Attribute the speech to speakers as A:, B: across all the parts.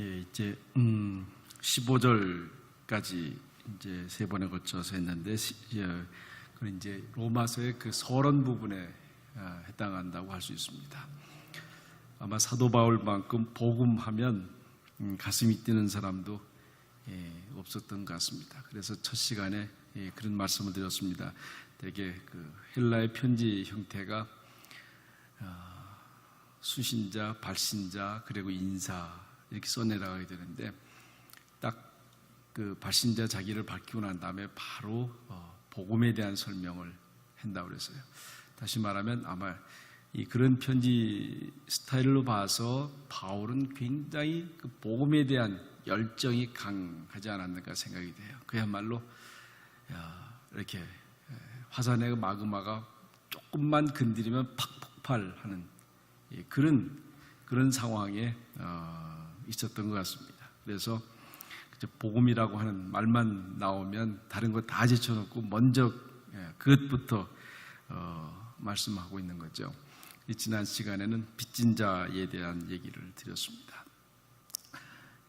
A: 예, 이제 15절까지 이제 세 번에 걸쳐서 했는데, 그건 이제 로마서의 그 서론 부분에 해당한다고 할 수 있습니다. 아마 사도 바울만큼 복음하면 가슴이 뛰는 사람도 없었던 것 같습니다. 그래서 첫 시간에 그런 말씀을 드렸습니다. 되게 그 헬라의 편지 형태가 수신자, 발신자, 그리고 인사 이렇게 써내려가게 되는데, 딱 그 발신자 자기를 밝히고 난 다음에 바로 복음에 대한 설명을 한다고 그랬어요. 다시 말하면 아마 그런 편지 스타일로 봐서 바울은 굉장히 그 복음에 대한 열정이 강하지 않았는가 생각이 돼요. 그야말로 이렇게 화산의 마그마가 조금만 건드리면 팍 폭발하는 그런 상황에 있었던 것 같습니다. 그래서 복음이라고 하는 말만 나오면 다른 거 다 제쳐놓고 먼저 그것부터 말씀하고 있는 거죠. 지난 시간에는 빚진 자에 대한 얘기를 드렸습니다.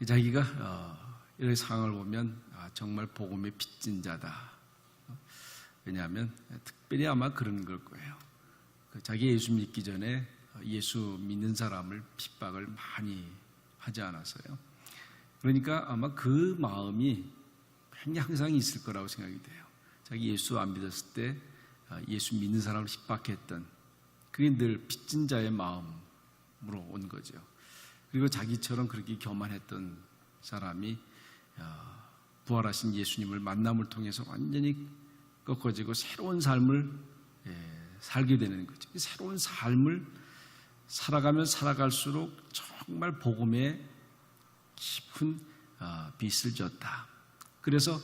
A: 자기가 이런 상황을 보면 정말 복음의 빚진 자다. 왜냐하면 특별히 아마 그런 걸 거예요. 자기 예수 믿기 전에 예수 믿는 사람을 핍박을 많이 하지 않았어요. 그러니까 아마 그 마음이 굉장히 항상 있을 거라고 생각이 돼요. 자기 예수 안 믿었을 때 예수 믿는 사람을 핍박했던, 그게 늘 빚진 자의 마음으로 온 거죠. 그리고 자기처럼 그렇게 교만했던 사람이 부활하신 예수님을 만남을 통해서 완전히 꺾어지고 새로운 삶을 살게 되는 거죠. 새로운 삶을 살아가면 살아갈수록 정말 복음에 깊은 빚을 졌다. 그래서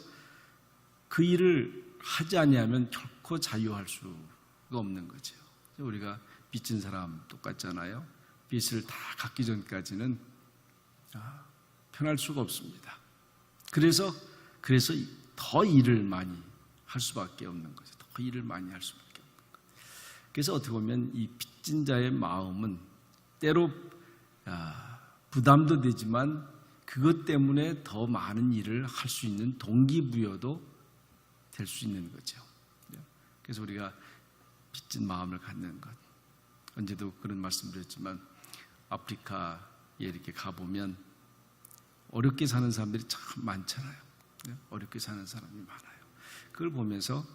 A: 그 일을 하지 아니하면 결코 자유할 수가 없는 거죠. 우리가 빚진 사람 똑같잖아요. 빚을 다 갚기 전까지는 편할 수가 없습니다. 그래서 더 일을 많이 할 수밖에 없는 거죠. 더 일을 많이 할 수밖에 없는 거죠. 그래서 어떻게 보면 이 빚진 자의 마음은 때로 부담도 되지만 그것 때문에 더 많은 일을 할 수 있는 동기부여도 될 수 있는 거죠. 그래서 우리가 빚진 마음을 갖는 것, 언제도 그런 말씀드렸지만 아프리카에 이렇게 가보면 어렵게 사는 사람들이 참 많잖아요. 어렵게 사는 사람이 많아요. 그걸 보면서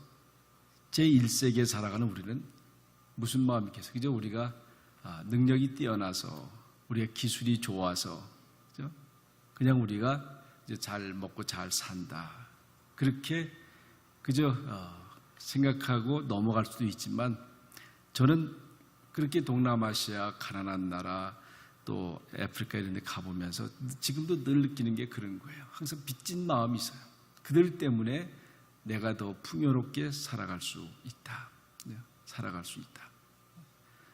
A: 제1세기에 살아가는 우리는 무슨 마음이 있겠어요? 그죠? 우리가 능력이 뛰어나서, 우리가 기술이 좋아서, 그죠? 그냥 우리가 이제 잘 먹고 잘 산다, 그렇게 그저 생각하고 넘어갈 수도 있지만, 저는 그렇게 동남아시아 가난한 나라 또 아프리카 이런 데 가보면서 지금도 늘 느끼는 게 그런 거예요. 항상 빚진 마음이 있어요. 그들 때문에 내가 더 풍요롭게 살아갈 수 있다. 살아갈 수 있다.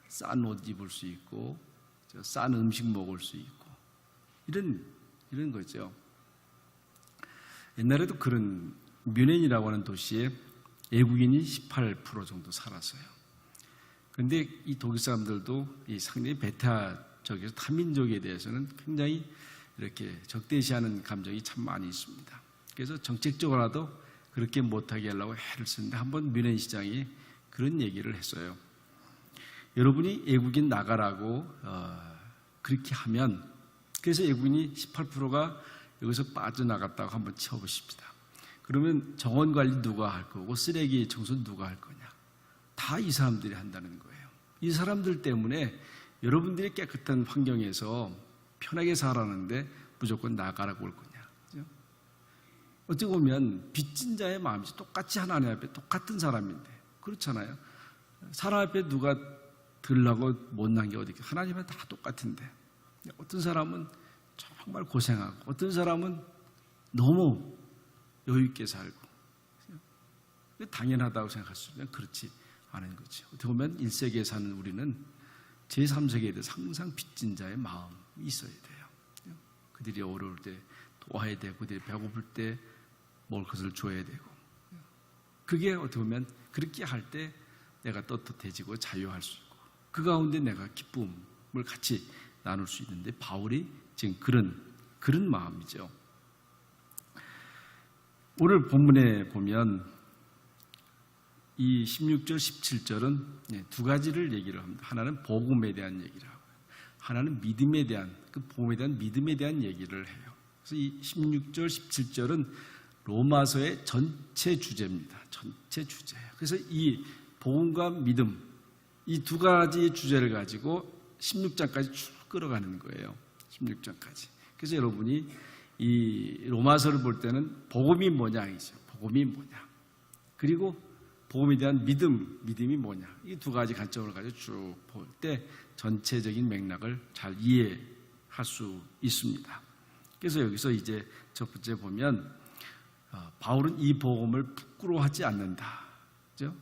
A: 싼 옷 입을 수 있고, 싼 음식 먹을 수 있고, 이런 거죠. 옛날에도 그런 뮌헨이라고 하는 도시에 외국인이 18% 정도 살았어요. 그런데 이 독일 사람들도 상당히 배타적이어서 타민족에 대해서는 굉장히 이렇게 적대시하는 감정이 참 많이 있습니다. 그래서 정책적으로라도 그렇게 못하게 하려고 애를 쓰는데, 한번 뮌헨 시장이 그런 얘기를 했어요. 여러분이 외국인 나가라고 그렇게 하면, 그래서 외국인이 18%가 여기서 빠져나갔다고 한번 쳐보십시다. 그러면 정원 관리 누가 할 거고 쓰레기 청소 누가 할 거냐? 다 이 사람들이 한다는 거예요. 이 사람들 때문에 여러분들이 깨끗한 환경에서 편하게 살았는데 무조건 나가라고 올 거냐? 그렇죠? 어찌 보면 빚진 자의 마음이 똑같이 하나님 앞에 똑같은 사람인데, 그렇잖아요. 사람 앞에 누가 들라고 못난 게 어디 있겠어요? 하나님은 다 똑같은데, 어떤 사람은 정말 고생하고 어떤 사람은 너무 여유 있게 살고, 당연하다고 생각할 수 있으면 그렇지 않은 거죠. 어떻게 보면 1세기에 사는 우리는 제3세기에 대해서 항상 빚진 자의 마음이 있어야 돼요. 그들이 어려울 때 도와야 되고, 그들이 배고플 때 먹을 것을 줘야 되고, 그게 어떻게 보면 그렇게 할 때 내가 떳떳해지고 자유할 수 있고, 그 가운데 내가 기쁨을 같이 나눌 수 있는데, 바울이 지금 그런 마음이죠. 오늘 본문에 보면 이 16절, 17절은 두 가지를 얘기를 합니다. 하나는 복음에 대한 얘기를 하고, 하나는 믿음에 대한, 그 복음에 대한 믿음에 대한 얘기를 해요. 그래서 이 16절, 17절은 로마서의 전체 주제입니다. 전체 주제예요. 그래서 이 복음과 믿음, 이 두 가지 주제를 가지고 16장까지 쭉 끌어가는 거예요. 16장까지. 그래서 여러분이 이 로마서를 볼 때는 복음이 뭐냐이죠. 복음이 뭐냐. 그리고 복음에 대한 믿음이 뭐냐. 이 두 가지 관점을 가지고 쭉 볼 때 전체적인 맥락을 잘 이해할 수 있습니다. 그래서 여기서 이제 첫 번째 보면 바울은 이 복음을 부끄러워하지 않는다. 그죠?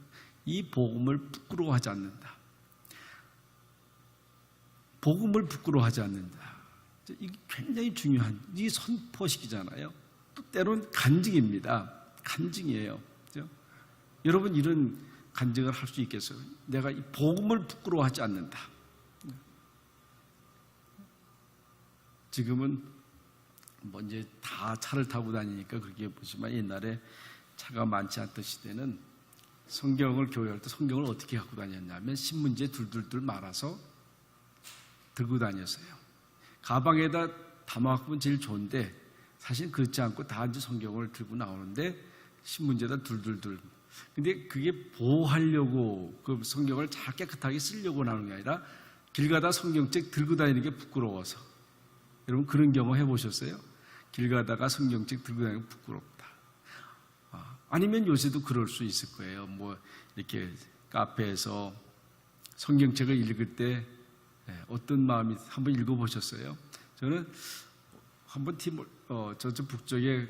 A: 이 복음을 부끄러워하지 않는다. 복음을 부끄러워하지 않는다. 이게 굉장히 중요한, 이 선포식이잖아요. 또 때로는 간증입니다. 간증이에요. 그죠? 여러분 이런 간증을 할 수 있겠어요? 내가 이 복음을 부끄러워하지 않는다. 지금은 뭐 이제 다 차를 타고 다니니까 그렇게 보지만 옛날에 차가 많지 않던 시대는 성경을 교회할 때 성경을 어떻게 갖고 다녔냐면 신문지에 둘둘둘 말아서 들고 다녔어요. 가방에다 담아갖고 보면 제일 좋은데 사실 그렇지 않고 다 이제 성경을 들고 나오는데 신문지에다 둘둘둘. 근데 그게 보호하려고 그 성경을 잘 깨끗하게 쓰려고 나오는 게 아니라 길 가다 성경책 들고 다니는 게 부끄러워서. 여러분 그런 경험 해보셨어요? 길 가다가 성경책 들고 다니는 게 부끄럽다. 아니면 요새도 그럴 수 있을 거예요. 뭐 이렇게 카페에서 성경책을 읽을 때 어떤 마음이 한번 읽어보셨어요? 저는 한번 저쪽 북쪽에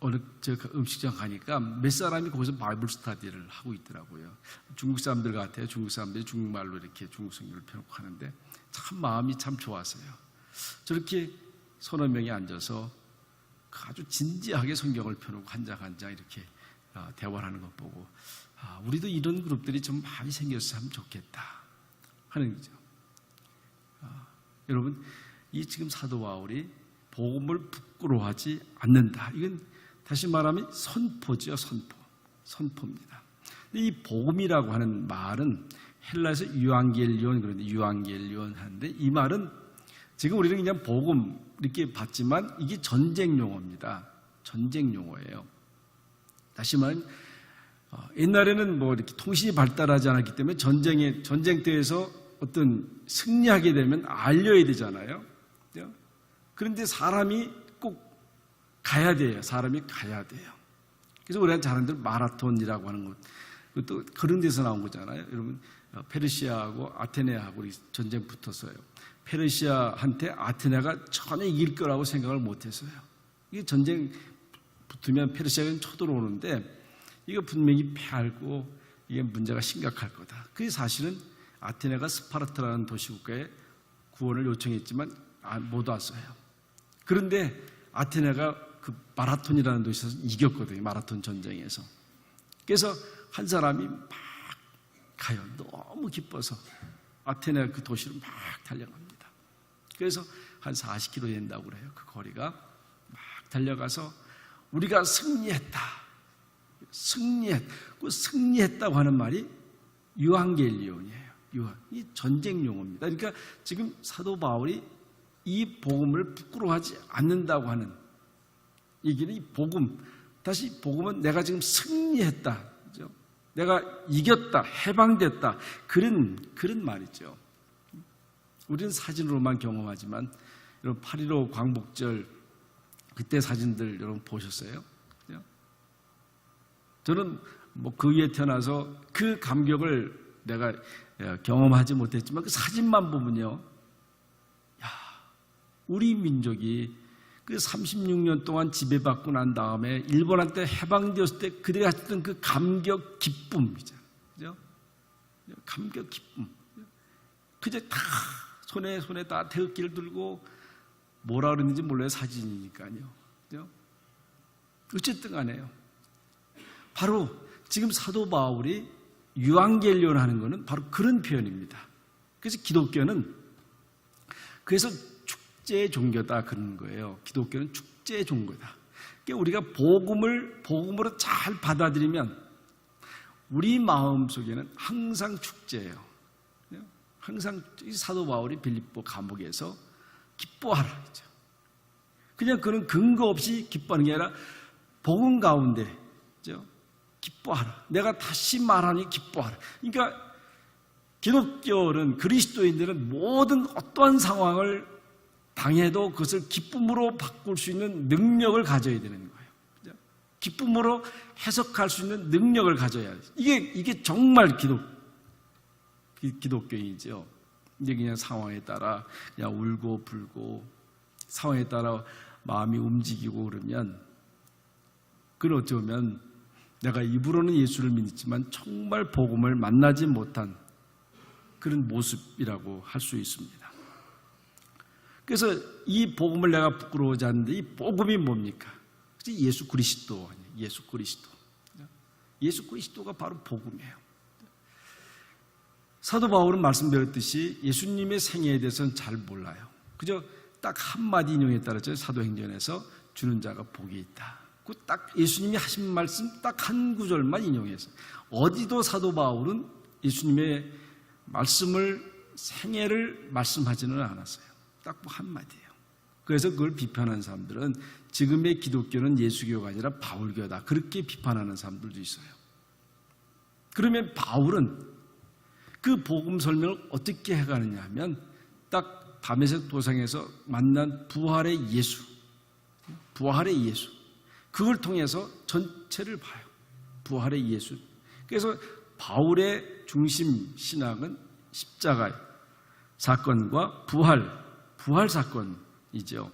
A: 어느 음식점 가니까 몇 사람이 거기서 바이블 스터디를 하고 있더라고요. 중국 사람들 같아요. 중국 사람들이 중국말로 이렇게 중국 성경을 펴놓고 하는데 참 마음이 참 좋았어요. 저렇게 서너 명이 앉아서 아주 진지하게 성경을 펴놓고 한 장 한 장 이렇게 대화를 하는 것 보고 우리도 이런 그룹들이 좀 많이 생겼으면 좋겠다 하는 거죠. 여러분 이 지금 사도 바울이 복음을 부끄러워하지 않는다. 이건 다시 말하면 선포죠. 선포입니다. 이 복음이라고 하는 말은 헬라에서 유앙겔리온, 그런데 유앙겔리온 하는데 이 말은 지금 우리는 그냥 복음 이렇게 봤지만 이게 전쟁 용어입니다. 전쟁 용어예요. 다시 말하면 옛날에는 뭐 이렇게 통신이 발달하지 않았기 때문에 전쟁터에서 어떤 승리하게 되면 알려야 되잖아요. 그런데 사람이 꼭 가야 돼요. 사람이 가야 돼요. 그래서 우리가 잘하는 대로 마라톤이라고 하는 것, 그것도 그런 데서 나온 거잖아요. 여러분 페르시아하고 아테네하고 전쟁 붙었어요. 페르시아한테 아테네가 전혀 이길 거라고 생각을 못했어요. 이게 전쟁 붙으면 페르시아가 쳐들어오는데 이거 분명히 패하고 이게 문제가 심각할 거다. 그게 사실은 아테네가 스파르타라는 도시국가에 구원을 요청했지만 못 왔어요. 그런데 아테네가 그 마라톤이라는 도시에서 이겼거든요. 마라톤 전쟁에서. 그래서 한 사람이 막 가요. 너무 기뻐서 아테네 그 도시로 막 달려갑니다. 그래서 한 40km 된다고 그래요. 그 거리가 막 달려가서 우리가 승리했다. 승리했다고 하는 말이 유앙겔리온이에요. 이 전쟁 용어입니다. 그러니까 지금 사도 바울이 이 복음을 부끄러워하지 않는다고 하는 얘기는 이 복음, 다시 복음은 내가 지금 승리했다. 그렇죠? 내가 이겼다, 해방됐다. 그런 말이죠. 우리는 사진으로만 경험하지만 여러분 8.15 광복절 그때 사진들 여러분 보셨어요? 그렇죠? 저는 뭐 그 위에 태어나서 그 감격을 내가 경험하지 못했지만 그 사진만 보면요. 우리 민족이 그 36년 동안 지배받고 난 다음에 일본한테 해방되었을 때 그들이 가졌던 그 감격, 기쁨이죠. 그죠? 감격, 기쁨. 그저 다 손에 다 태극기를 들고 뭐라 그랬는지 몰라요. 사진이니까요. 그죠? 어쨌든 간에요. 바로 지금 사도 바울이 유앙겔리온 하는 것은 바로 그런 표현입니다. 그래서 기독교는 그래서 축제 종교다 그러는 거예요. 기독교는 축제 종교다. 그러니까 우리가 복음으로 잘 받아들이면 우리 마음 속에는 항상 축제예요. 항상 사도 바울이 빌립보 감옥에서 기뻐하라 했죠. 그냥 그런 근거 없이 기뻐하는 게 아니라 복음 가운데 기뻐하라. 내가 다시 말하니 기뻐하라. 그러니까 기독교는, 그리스도인들은 모든 어떠한 상황을 당해도 그것을 기쁨으로 바꿀 수 있는 능력을 가져야 되는 거예요. 기쁨으로 해석할 수 있는 능력을 가져야 돼요. 이게 정말 기독교인이죠. 이제 그냥 상황에 따라 그냥 울고 불고 상황에 따라 마음이 움직이고 그러면 그걸 어쩌면 내가 입으로는 예수를 믿지만 정말 복음을 만나지 못한 그런 모습이라고 할 수 있습니다. 그래서 이 복음을 내가 부끄러워하지 않는데 이 복음이 뭡니까? 예수 그리스도 아니에요. 예수 그리스도가 바로 복음이에요. 사도 바울은 말씀드렸듯이 예수님의 생애에 대해서는 잘 몰라요. 그저 딱 한마디 인용에 따라서 사도행전에서 주는 자가 복이 있다. 그 딱 예수님이 하신 말씀 딱 한 구절만 인용해서 어디도 사도 바울은 예수님의 말씀을 생애를 말씀하지는 않았어요. 딱 한마디예요. 그래서 그걸 비판하는 사람들은 지금의 기독교는 예수교가 아니라 바울교다. 그렇게 비판하는 사람들도 있어요. 그러면 바울은 그 복음 설명을 어떻게 해가느냐 하면 딱 다메섹 도상에서 만난 부활의 예수, 그걸 통해서 전체를 봐요. 부활의 예수. 그래서 바울의 중심 신학은 십자가 사건과 부활 사건이죠.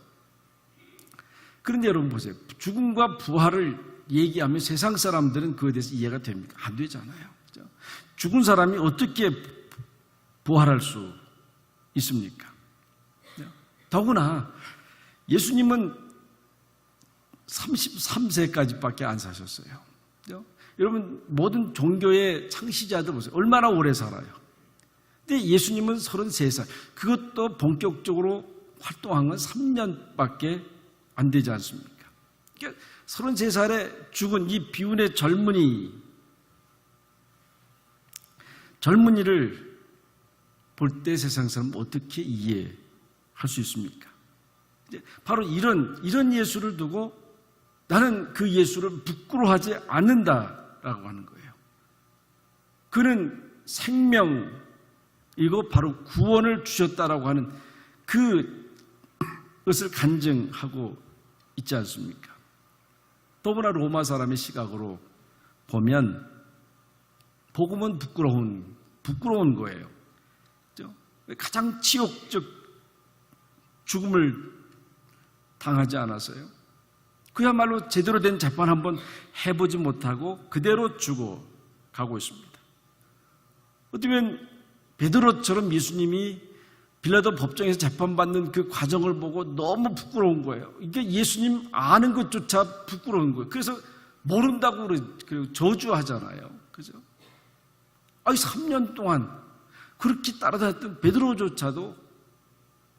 A: 그런데 여러분 보세요. 죽음과 부활을 얘기하면 세상 사람들은 그에 대해서 이해가 됩니까? 안 되잖아요. 그렇죠? 죽은 사람이 어떻게 부활할 수 있습니까? 더구나 예수님은 33세까지밖에 안 사셨어요. 그렇죠? 여러분 모든 종교의 창시자들 보세요. 얼마나 오래 살아요. 근데 예수님은 33살. 그것도 본격적으로 활동한 건 3년밖에 안 되지 않습니까? 그러니까 33살에 죽은 이 비운의 젊은이를 볼 때 세상 사람은 어떻게 이해할 수 있습니까? 바로 이런 예수를 두고 나는 그 예수를 부끄러워하지 않는다라고 하는 거예요. 그는 생명, 이거 바로 구원을 주셨다라고 하는 그것을 간증하고 있지 않습니까? 더구나 로마 사람의 시각으로 보면 복음은 부끄러운 거예요. 가장 치욕적 죽음을 당하지 않았어요. 그야말로 제대로 된 재판 한번 해보지 못하고 그대로 죽어가고 있습니다. 어쩌면 베드로처럼 예수님이 빌라도 법정에서 재판받는 그 과정을 보고 너무 부끄러운 거예요. 이게 예수님 아는 것조차 부끄러운 거예요. 그래서 모른다고 저주하잖아요. 그죠? 3년 동안 그렇게 따라다녔던 베드로조차도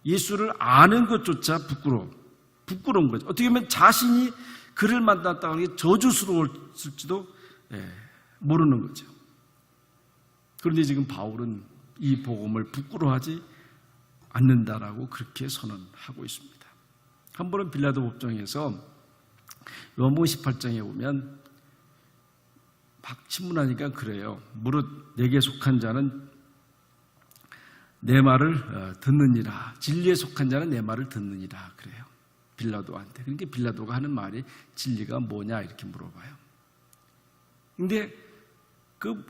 A: 예수를 아는 것조차 부끄러운 거죠. 어떻게 보면 자신이 그를 만났다고 하는 게 저주스러웠을지도 모르는 거죠. 그런데 지금 바울은 이 복음을 부끄러워하지 않는다라고 그렇게 선언하고 있습니다. 한 번은 빌라도 법정에서 요한복음 18장에 보면 막 신문하니까 그래요. 무릇 내게 속한 자는 내 말을 듣느니라. 진리에 속한 자는 내 말을 듣느니라. 그래요. 빌라도한테. 그러니까 빌라도가 하는 말이 진리가 뭐냐 이렇게 물어봐요. 근데 그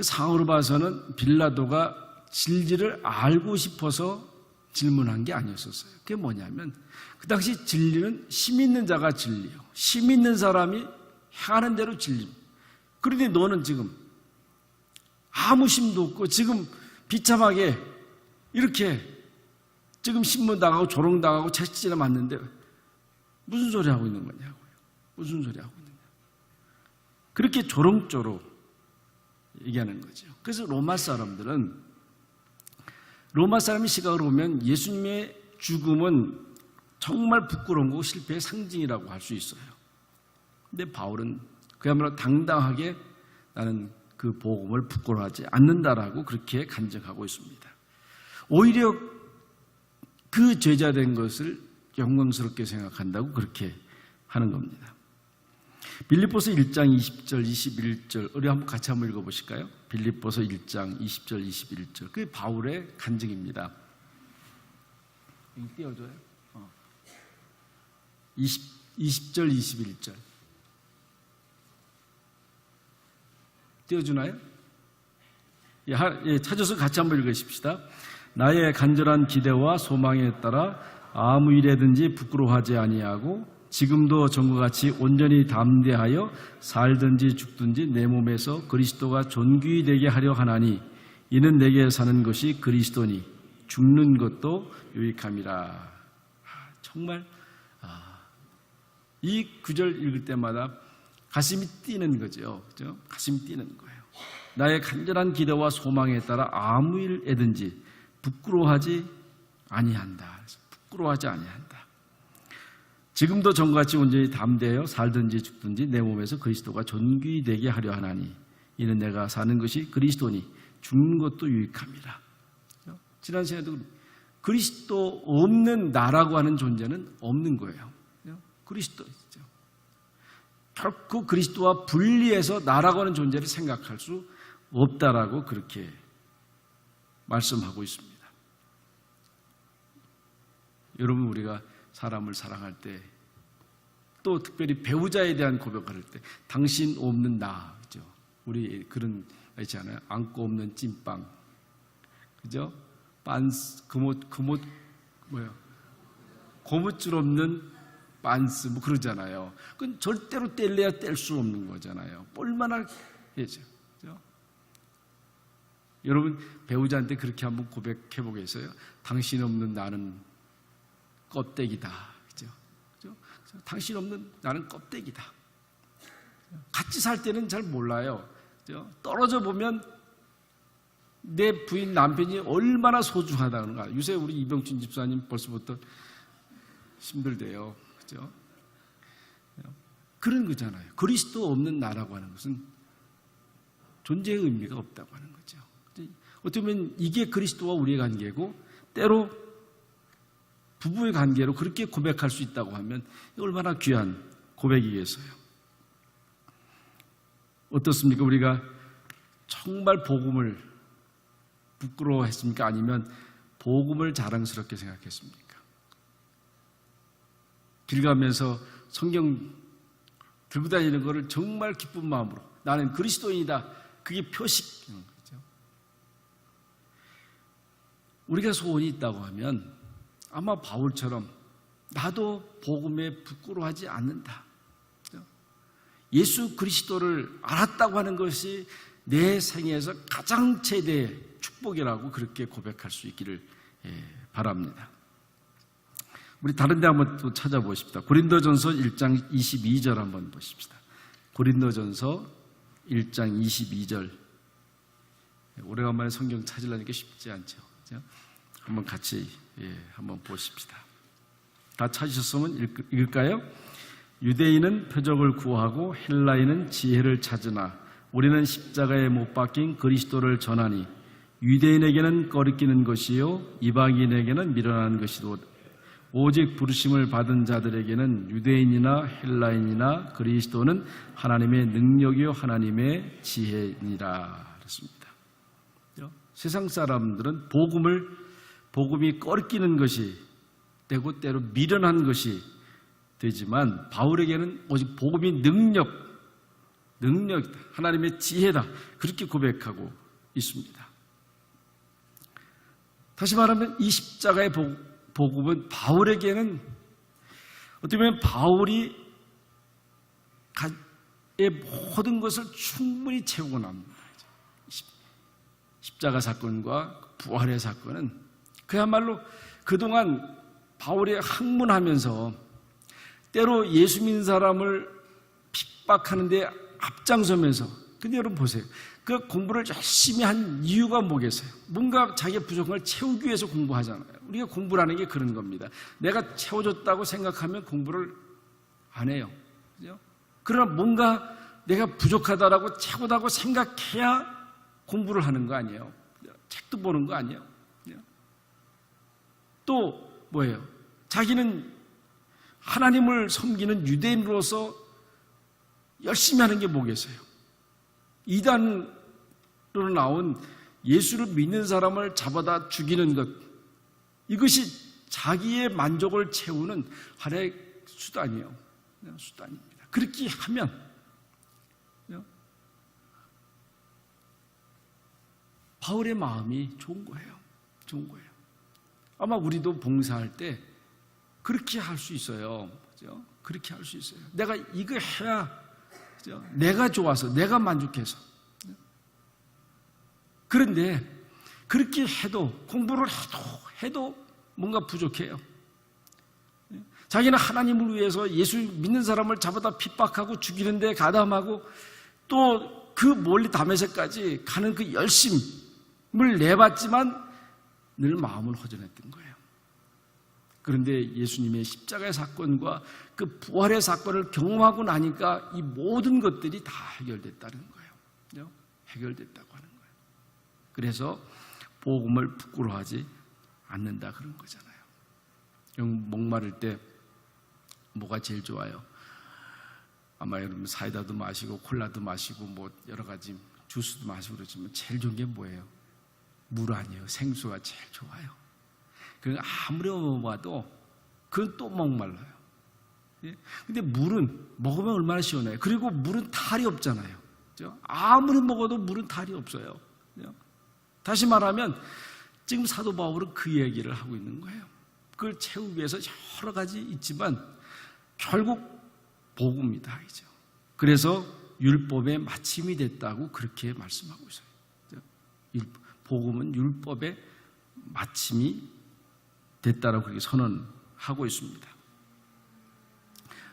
A: 상황으로 봐서는 빌라도가 진리를 알고 싶어서 질문한 게 아니었었어요. 그게 뭐냐면 그 당시 진리는 심 있는 자가 진리요. 심 있는 사람이 행하는 대로 진리. 그런데 너는 지금 아무 심도 없고 지금 비참하게 이렇게 지금 신문당하고 조롱당하고 채찍질에 맞는데 무슨 소리 하고 있는 거냐고요. 무슨 소리 하고 있는 거냐. 그렇게 조롱조롱 얘기하는 거죠. 그래서 로마 사람이 시각으로 보면 예수님의 죽음은 정말 부끄러운 거고 실패의 상징이라고 할 수 있어요. 근데 바울은 그야말로 당당하게 나는 그 복음을 부끄러워하지 않는다라고 그렇게 간증하고 있습니다. 오히려 그 제자된 것을 영광스럽게 생각한다고 그렇게 하는 겁니다. 빌립보서 1장 20절 21절 우리 한번 같이 한번 읽어보실까요? 빌립보서 1장 20절 21절 그게 바울의 간증입니다. 띄워줘요? 20절 21절 띄워주나요? 예, 찾아서 같이 한번 읽으십시다. 나의 간절한 기대와 소망에 따라 아무 일에든지 부끄러워하지 아니하고 지금도 전과 같이 온전히 담대하여 살든지 죽든지 내 몸에서 그리스도가 존귀히 되게 하려 하나니 이는 내게 사는 것이 그리스도니 죽는 것도 유익함이라. 정말 이 구절 읽을 때마다 가슴이 뛰는 거죠. 그죠? 가슴이 뛰는 거예요. 나의 간절한 기대와 소망에 따라 아무 일에든지 부끄러워하지 아니한다. 부끄러워하지 아니한다. 지금도 전같이 온전히 담대하여 살든지 죽든지 내 몸에서 그리스도가 존귀히 되게 하려 하나니 이는 내가 사는 것이 그리스도니 죽는 것도 유익함이라. 지난 시간에도 그리스도 없는 나라고 하는 존재는 없는 거예요. 그리스도죠. 결코 그리스도와 분리해서 나라고 하는 존재를 생각할 수 없다라고 그렇게 말씀하고 있습니다. 여러분 우리가 사람을 사랑할 때 또 특별히 배우자에 대한 고백을 할 때 당신 없는 나, 그죠? 우리 그런 있잖아요. 안고 없는 찐빵, 그죠? 빤스, 고무줄 없는 빤스, 뭐 그러잖아요. 그건 절대로 뗄래야 뗄 수 없는 거잖아요. 볼만할 해죠. 그죠? 여러분 배우자한테 그렇게 한번 고백해 보겠어요? 당신 없는 나는 껍데기다. 그죠? 그죠? 당신 없는 나는 껍데기다. 같이 살 때는 잘 몰라요. 그죠? 떨어져 보면 내 부인 남편이 얼마나 소중하다는가. 요새 우리 이병춘 집사님 벌써부터 힘들대요. 그죠? 그런 거잖아요. 그리스도 없는 나라고 하는 것은 존재의 의미가 없다고 하는 거죠. 어떻게 보면 이게 그리스도와 우리의 관계고 때로 부부의 관계로 그렇게 고백할 수 있다고 하면 얼마나 귀한 고백이겠어요. 어떻습니까? 우리가 정말 복음을 부끄러워했습니까? 아니면 복음을 자랑스럽게 생각했습니까? 길 가면서 성경 들고 다니는 것을 정말 기쁜 마음으로 나는 그리스도인이다. 그게 표식. 우리가 소원이 있다고 하면 아마 바울처럼 나도 복음에 부끄러워하지 않는다. 예수 그리스도를 알았다고 하는 것이 내 생애에서 가장 최대의 축복이라고 그렇게 고백할 수 있기를 바랍니다. 우리 다른 데 한번 또 찾아보십시다. 고린도전서 1장 22절 한번 보십시다. 고린도전서 1장 22절. 오래간만에 성경 찾으려니까 쉽지 않죠. 그렇죠? 한번 같이 한번 보십시다. 다 찾으셨으면 읽을까요? 유대인은 표적을 구하고 헬라인은 지혜를 찾으나 우리는 십자가에 못 박힌 그리스도를 전하니 유대인에게는 거리끼는 것이요 이방인에게는 미련한 것이도 오직 부르심을 받은 자들에게는 유대인이나 헬라인이나 그리스도는 하나님의 능력이요 하나님의 지혜니라 그랬습니다. 세상 사람들은 복음이 거리끼는 것이 되고 때로 미련한 것이 되지만 바울에게는 오직 복음이 능력이다. 하나님의 지혜다. 그렇게 고백하고 있습니다. 다시 말하면 이 십자가의 복음은 바울에게는 어떻게 보면 바울이 모든 것을 충분히 채우고 납니다. 십자가 사건과 부활의 사건은 그야말로 그동안 바울이 학문하면서 때로 예수 믿는 사람을 핍박하는 데 앞장서면서 근데 여러분 보세요. 그 공부를 열심히 한 이유가 뭐겠어요? 뭔가 자기의 부족한 걸 채우기 위해서 공부하잖아요. 우리가 공부라는 게 그런 겁니다. 내가 채워줬다고 생각하면 공부를 안 해요. 그죠? 그러나 뭔가 내가 부족하다라고 채우다고 생각해야 공부를 하는 거 아니에요? 책도 보는 거 아니에요? 또 뭐예요? 자기는 하나님을 섬기는 유대인으로서 열심히 하는 게 뭐겠어요? 이단으로 나온 예수를 믿는 사람을 잡아다 죽이는 것, 이것이 자기의 만족을 채우는 하나의 수단이에요. 수단입니다. 그렇게 하면 바울의 마음이 좋은 거예요. 좋은 거예요. 아마 우리도 봉사할 때 그렇게 할 수 있어요. 그죠? 그렇게 할 수 있어요. 내가 이거 해야, 그죠? 내가 좋아서, 내가 만족해서. 그런데 그렇게 해도, 공부를 해도 뭔가 부족해요. 자기는 하나님을 위해서 예수 믿는 사람을 잡아다 핍박하고 죽이는데 가담하고 또 그 멀리 다메섹까지 가는 그 열심을 내봤지만 늘 마음은 허전했던 거예요. 그런데 예수님의 십자가의 사건과 그 부활의 사건을 경험하고 나니까 이 모든 것들이 다 해결됐다는 거예요. 해결됐다고 하는 거예요. 그래서 복음을 부끄러워하지 않는다 그런 거잖아요. 목마를 때 뭐가 제일 좋아요? 아마 여러분 사이다도 마시고 콜라도 마시고 뭐 여러 가지 주스도 마시고 그러지만 제일 좋은 게 뭐예요? 물 아니에요. 생수가 제일 좋아요. 그러니까 아무리 먹어봐도 그건 또 목말라요. 근데 물은 먹으면 얼마나 시원해요. 그리고 물은 탈이 없잖아요. 그렇죠? 아무리 먹어도 물은 탈이 없어요. 그렇죠? 다시 말하면 지금 사도 바울은 그 얘기를 하고 있는 거예요. 그걸 채우기 위해서 여러 가지 있지만 결국 복음이다. 그래서 율법의 마침이 됐다고 그렇게 말씀하고 있어요. 복음은 율법의 마침이 됐다라고 그렇게 선언하고 있습니다.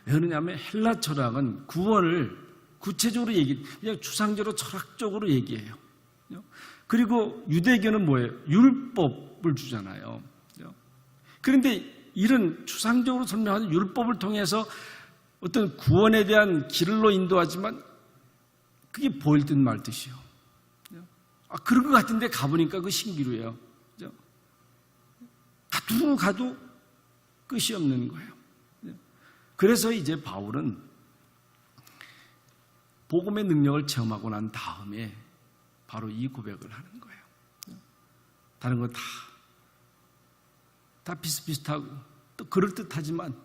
A: 왜 그러냐면 헬라 철학은 구원을 구체적으로 그냥 추상적으로 철학적으로 얘기해요. 그리고 유대교는 뭐예요? 율법을 주잖아요. 그런데 이런 추상적으로 설명하는 율법을 통해서 어떤 구원에 대한 길로 인도하지만 그게 보일 듯 말 듯이요. 그런 것 같은데 가보니까 그 신기루예요. 가도 끝이 없는 거예요. 그래서 이제 바울은 복음의 능력을 체험하고 난 다음에 바로 이 고백을 하는 거예요. 다른 거 다 비슷비슷하고 또 그럴듯하지만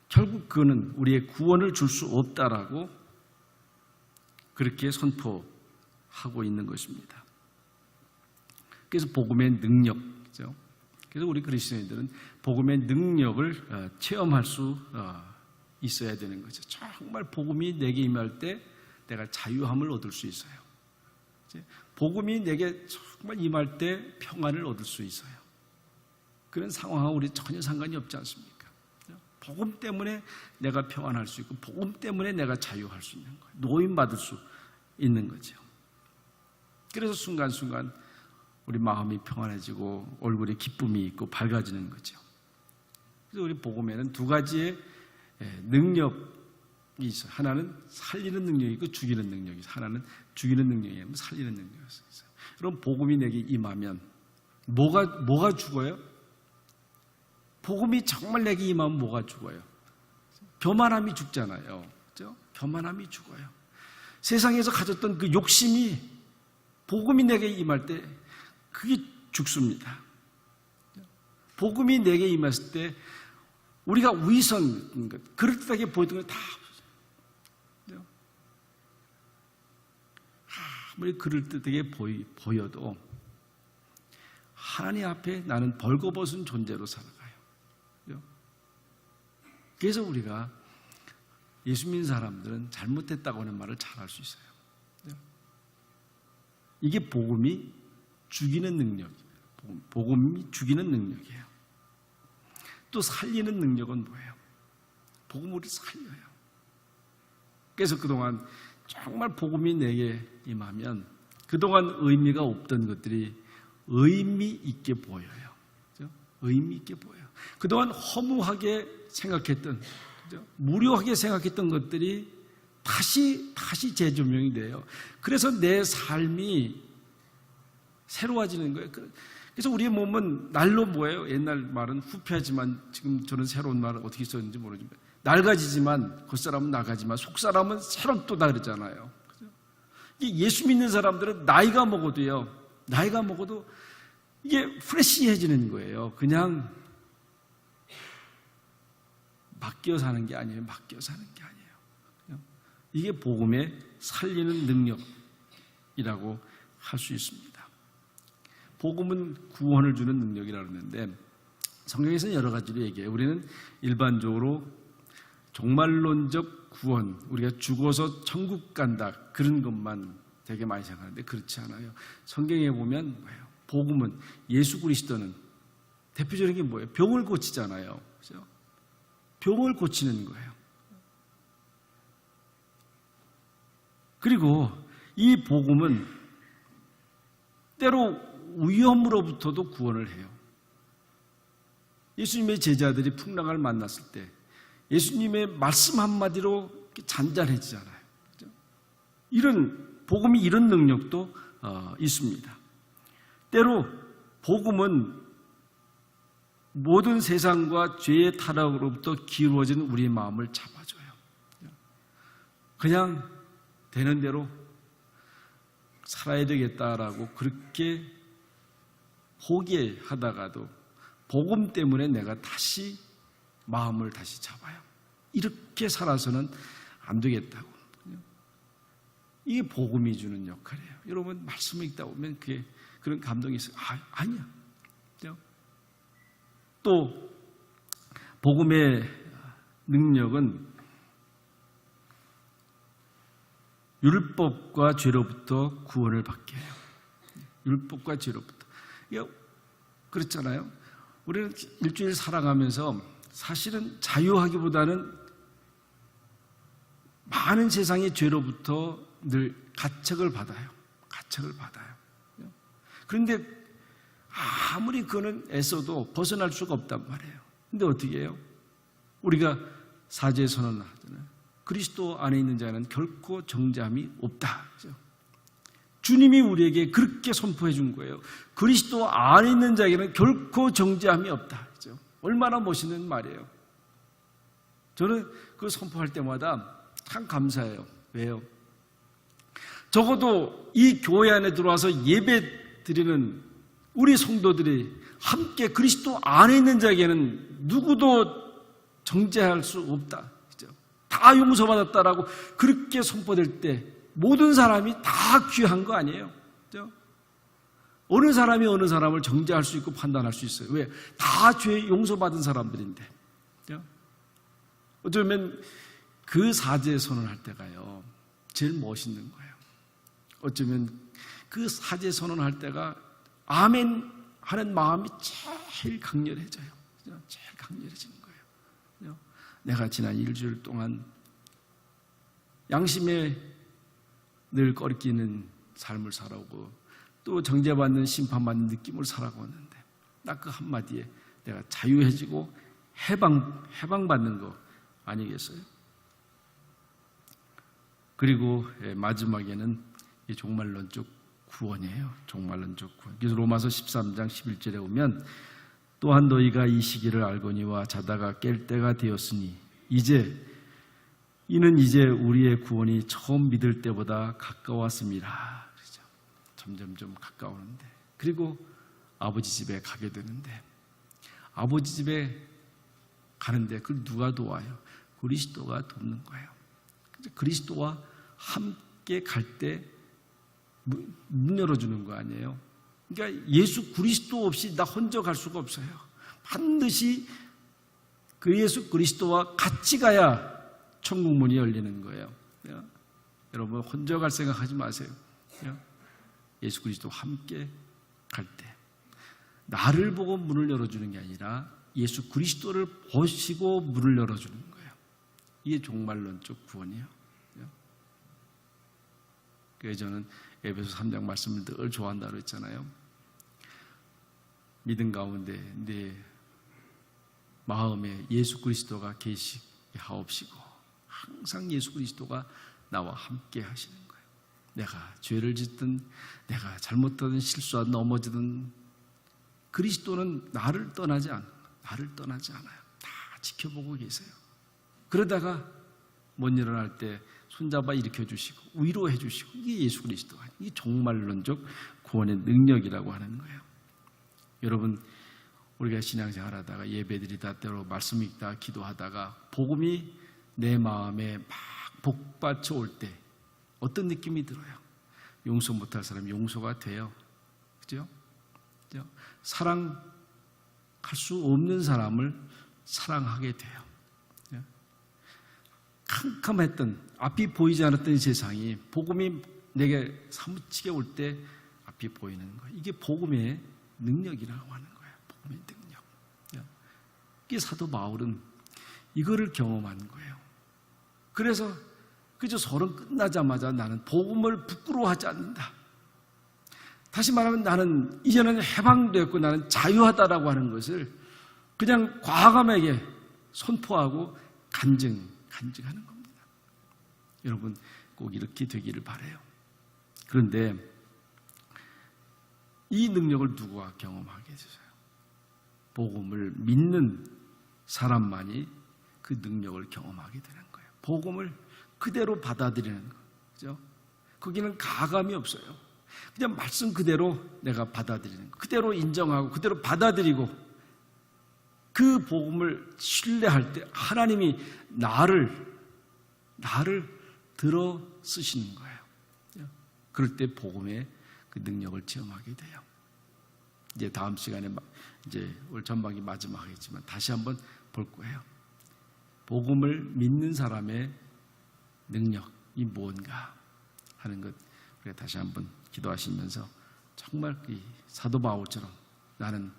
A: 결국 그거는 우리의 구원을 줄 수 없다라고 그렇게 선포하고 있는 것입니다. 그래서 복음의 능력이죠. 그래서 우리 그리스도인들은 복음의 능력을 체험할 수 있어야 되는 거죠. 정말 복음이 내게 임할 때 내가 자유함을 얻을 수 있어요. 복음이 내게 정말 임할 때 평안을 얻을 수 있어요. 그런 상황하고 우리 전혀 상관이 없지 않습니까? 복음 때문에 내가 평안할 수 있고 복음 때문에 내가 자유할 수 있는 거예요. 노임받을 수 있는 거죠. 그래서 순간순간 우리 마음이 평안해지고 얼굴에 기쁨이 있고 밝아지는 거죠. 그래서 우리 복음에는 두 가지의 능력이 있어요. 하나는 살리는 능력이 있고 죽이는 능력이 있어요. 하나는 죽이는 능력이에요. 살리는 능력이 있어요. 그럼 복음이 내게 임하면 뭐가 죽어요? 복음이 정말 내게 임하면 뭐가 죽어요? 교만함이 죽잖아요. 그렇죠? 교만함이 죽어요. 세상에서 가졌던 그 욕심이 복음이 내게 임할 때 그게 죽습니다. 복음이 내게 임했을 때 우리가 위선, 그럴듯하게 보였던 걸 다 없어져요. 아무리 그럴듯하게 보여도 하나님 앞에 나는 벌거벗은 존재로 살아가요. 그래서 우리가 예수 믿는 사람들은 잘못했다고 하는 말을 잘 할 수 있어요. 이게 복음이 죽이는 능력이에요. 복음이 죽이는 능력이에요. 또 살리는 능력은 뭐예요? 복음을 살려요. 그래서 그동안 정말 복음이 내게 임하면 그동안 의미가 없던 것들이 의미 있게 보여요. 그죠? 의미 있게 보여요. 그동안 허무하게 생각했던, 그죠? 무료하게 생각했던 것들이 다시 재조명이 돼요. 그래서 내 삶이 새로워지는 거예요. 그래서 우리의 몸은 날로 뭐예요? 옛날 말은 후패하지만 지금 저는 새로운 말을 어떻게 썼는지 모르지만 낡아지지만 겉사람은 나가지만 속사람은 새롭도다 그러잖아요. 예수 믿는 사람들은 나이가 먹어도요. 나이가 먹어도 이게 프레시해지는 거예요. 그냥 맡겨 사는 게 아니에요. 맡겨 사는 게 아니에요. 이게 복음의 살리는 능력이라고 할 수 있습니다. 복음은 구원을 주는 능력이라고 하는데 성경에서는 여러 가지로 얘기해요. 우리는 일반적으로 종말론적 구원, 우리가 죽어서 천국 간다 그런 것만 되게 많이 생각하는데 그렇지 않아요. 성경에 보면 뭐예요? 복음은 예수 그리스도는 대표적인 게 뭐예요? 병을 고치잖아요. 그렇죠? 병을 고치는 거예요. 그리고 이 복음은 때로 위험으로부터도 구원을 해요. 예수님의 제자들이 풍랑을 만났을 때 예수님의 말씀 한마디로 잔잔해지잖아요. 그렇죠? 이런 복음이 이런 능력도 있습니다. 때로 복음은 모든 세상과 죄의 타락으로부터 기울어진 우리의 마음을 잡아줘요. 그냥 되는 대로 살아야 되겠다라고 그렇게 포기하다가도 복음 때문에 내가 다시 마음을 다시 잡아요. 이렇게 살아서는 안 되겠다고. 이게 복음이 주는 역할이에요. 여러분 말씀을 읽다 보면 그게 그런 감동이 있어요. 아니야. 또 복음의 능력은 율법과 죄로부터 구원을 받게 해요. 율법과 죄로부터. 그렇잖아요. 우리는 일주일 살아가면서 사실은 자유하기보다는 많은 세상의 죄로부터 늘 가책을 받아요. 가책을 받아요. 그런데 아무리 그거는 애써도 벗어날 수가 없단 말이에요. 근데 어떻게 해요? 우리가 사죄 선언을 하잖아요. 그리스도 안에 있는 자는 결코 정죄함이 없다. 그렇죠? 주님이 우리에게 그렇게 선포해 준 거예요. 그리스도 안에 있는 자에게는 결코 정죄함이 없다. 그렇죠? 얼마나 멋있는 말이에요. 저는 그 선포할 때마다 참 감사해요. 왜요? 적어도 이 교회 안에 들어와서 예배 드리는 우리 성도들이 함께 그리스도 안에 있는 자에게는 누구도 정죄할 수 없다. 그렇죠? 다 용서받았다라고 그렇게 선포될 때 모든 사람이 다 귀한 거 아니에요. 그렇죠? 어느 사람이 어느 사람을 정죄할 수 있고 판단할 수 있어요. 왜? 다 죄 용서받은 사람들인데. 그렇죠? 어쩌면 그 사죄 선언할 때가요. 제일 멋있는 거예요. 어쩌면 그 사죄 선언할 때가 아멘 하는 마음이 제일 강렬해져요. 그렇죠? 제일 강렬해지는 거예요. 그렇죠? 내가 지난 일주일 동안 양심에 늘 꺼리끼는 삶을 살아오고 또 정죄받는 심판받는 느낌을 살아왔는데 딱 그 한마디에 내가 자유해지고 해방받는 거 아니겠어요? 그리고 마지막에는 이 종말론적 구원이에요. 종말론적 구원. 그래서 로마서 13장 11절에 오면 또한 너희가 이 시기를 알거니와 자다가 깰 때가 되었으니 이는 이제 우리의 구원이 처음 믿을 때보다 가까웠습니다. 그렇죠? 점점점 가까우는데 그리고 아버지 집에 가게 되는데 아버지 집에 가는데 그걸 누가 도와요? 그리스도가 돕는 거예요. 그리스도와 함께 갈 때 문 열어주는 거 아니에요? 그러니까 예수 그리스도 없이 나 혼자 갈 수가 없어요. 반드시 그 예수 그리스도와 같이 가야 천국 문이 열리는 거예요. 여러분 혼자 갈 생각하지 마세요. 예수 그리스도와 함께 갈 때 나를 보고 문을 열어주는 게 아니라 예수 그리스도를 보시고 문을 열어주는 거예요. 이게 종말론적 구원이에요. 그래서 저는 에베소 3장 말씀을 늘 좋아한다고 그랬잖아요. 믿음 가운데 내 마음에 예수 그리스도가 계시게 하옵시고 항상 예수 그리스도가 나와 함께 하시는 거예요. 내가 죄를 짓든 내가 잘못하든 실수하든 넘어지든 그리스도는 나를 떠나지 않아요. 다 지켜보고 계세요. 그러다가 못 일어날 때 손잡아 일으켜주시고 위로해 주시고 이게 예수 그리스도가 이게 종말론적 구원의 능력이라고 하는 거예요. 여러분 우리가 신앙생활하다가 예배드리다 때로 말씀 읽다 기도하다가 복음이 내 마음에 막 복받쳐 올 때 어떤 느낌이 들어요? 용서 못할 사람이 용서가 돼요. 그죠? 사랑할 수 없는 사람을 사랑하게 돼요. 캄캄했던 앞이 보이지 않았던 이 세상이 복음이 내게 사무치게 올 때 앞이 보이는 거예요. 이게 복음의 능력이라고 하는 거예요. 복음의 능력. 이게 사도 바울은 이거를 경험한 거예요. 그래서 그저 서론 끝나자마자 나는 복음을 부끄러워하지 않는다. 다시 말하면 나는 이제는 해방되었고 나는 자유하다라고 하는 것을 그냥 과감하게 선포하고 간증하는 겁니다. 여러분 꼭 이렇게 되기를 바라요. 그런데 이 능력을 누구가 경험하게 해주세요? 복음을 믿는 사람만이 그 능력을 경험하게 되는 거예요. 복음을 그대로 받아들이는 거죠. 거기는 가감이 없어요. 그냥 말씀 그대로 내가 받아들이는 거, 그대로 인정하고 그대로 받아들이고 그 복음을 신뢰할 때 하나님이 나를 들어 쓰시는 거예요. 그럴 때 복음의 그 능력을 체험하게 돼요. 이제 다음 시간에 이제 올 전반기 마지막이지만 다시 한번 볼 거예요. 복음을 믿는 사람의 능력이 뭔가 하는 것 우리가 다시 한번 기도하시면서 정말 이 사도 바울처럼 나는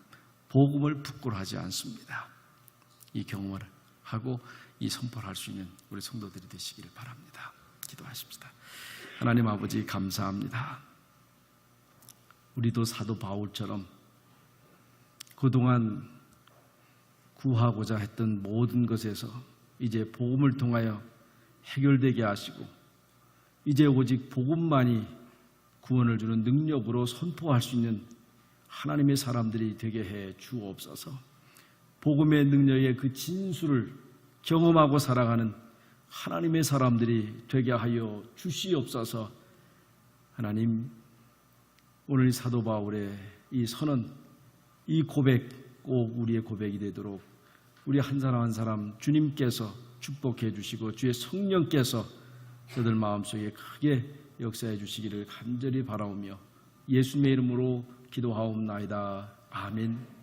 A: 복음을 부끄러워하지 않습니다. 이 경험을 하고 이 선포를 할 수 있는 우리 성도들이 되시기를 바랍니다. 기도하십시다. 하나님 아버지 감사합니다. 우리도 사도 바울처럼 그동안 구하고자 했던 모든 것에서 이제 복음을 통하여 해결되게 하시고 이제 오직 복음만이 구원을 주는 능력으로 선포할 수 있는 하나님의 사람들이 되게 해 주옵소서. 복음의 능력의 그 진수를 경험하고 살아가는 하나님의 사람들이 되게 하여 주시옵소서. 하나님, 오늘 사도 바울의 이 선언, 이 고백 꼭 우리의 고백이 되도록 우리 한 사람 한 사람 주님께서 축복해 주시고 주의 성령께서 저들 마음속에 크게 역사해 주시기를 간절히 바라오며 예수님의 이름으로 기도하옵나이다. 아멘.